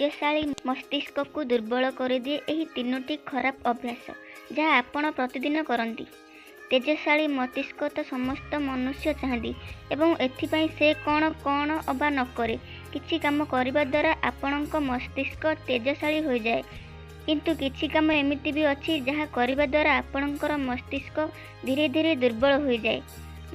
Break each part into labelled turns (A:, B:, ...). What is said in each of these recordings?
A: तेजशाली मस्तिष्क को दुर्बल कर दिए यही तीनोटी खराब अभ्यास जहाँ आपण प्रतिदिन करती। तेजशाली मस्तिष्क तो समस्त मनुष्य चाहती एवं एथिपाई से कौन कौन अबा न करे किछि काम करिबा द्वारा आपणक मस्तिष्क तेजशाली हो जाए। किंतु किछि काम एमिति भी अछि जहाँ करिबा द्वारा आपणकर मस्तिष्क धीरे धीरे दुर्बल हो जाए।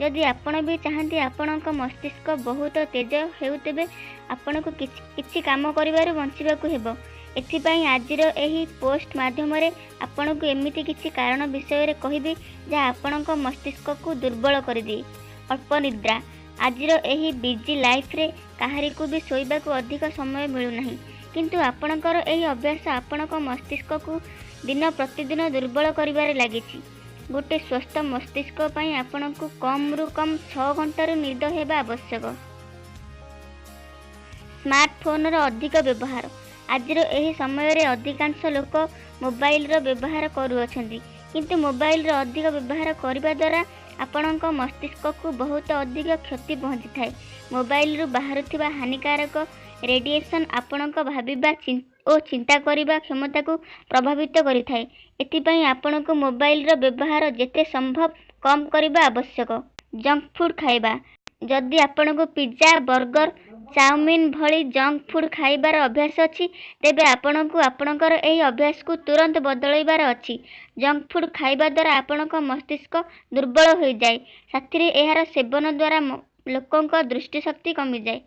A: यदि आपण भी चाहती आपणक मस्तिष्क बहुत तेज हेउ तेबे आपणको किछि काम करिबारु बंचिबाकू हेबो। एथिपाई आजिर एही पोस्ट माध्यम आपणको एमिति किछि कारण विषय कहिबी जहाँ आपणक मस्तिष्क को दुर्बल कर दिए। अल्प निद्रा आजिर एही बिजी लाइफ रे काहारी को भी सोइबाकू अधिक समय मिलुनाही, किंतु आपणकर एही अभ्यास आपणक मस्तिष्क को दिन प्रतिदिन दुर्बल करिबारे लागिछि। गोटे स्वस्थ मस्तिष्क पई आपणको कम रु कम 6 घंटार निद हेबा आवश्यक। स्मार्टफोन रो अधिक व्यवहार आजिर एही समय रे अधिकांश लोक मोबाइल रो व्यवहार करूअछंती, किंतु मोबाइल रो अधिक व्यवहार करबा द्वारा आपणक मस्तिष्क को बहुत अधिक क्षति पहुंची थाए। मोबाइल रु बाहरुथिबा हानिकारक रेडिएशन आपणक भाबिबा और चिंता करिबा क्षमता को प्रभावित करिथाए। एथिपाई आपणको मोबाइल रो व्यवहार जेते संभव कम करिबा आवश्यक। जंक फूड खाइबा जदि आपणको पिज्जा बर्गर चाउमिन भली जंक फूड खाइबार अभ्यास अछि तेबे आपणको आपणकर एही अभ्यास को तुरंत बदलैबार अछि। जंक फूड खाइबा द्वारा आपणक मस्तिष्क दुर्बल हो जाए, साथी रे एहार सेवन द्वारा लोकंक दृष्टि शक्ति कमी जाए।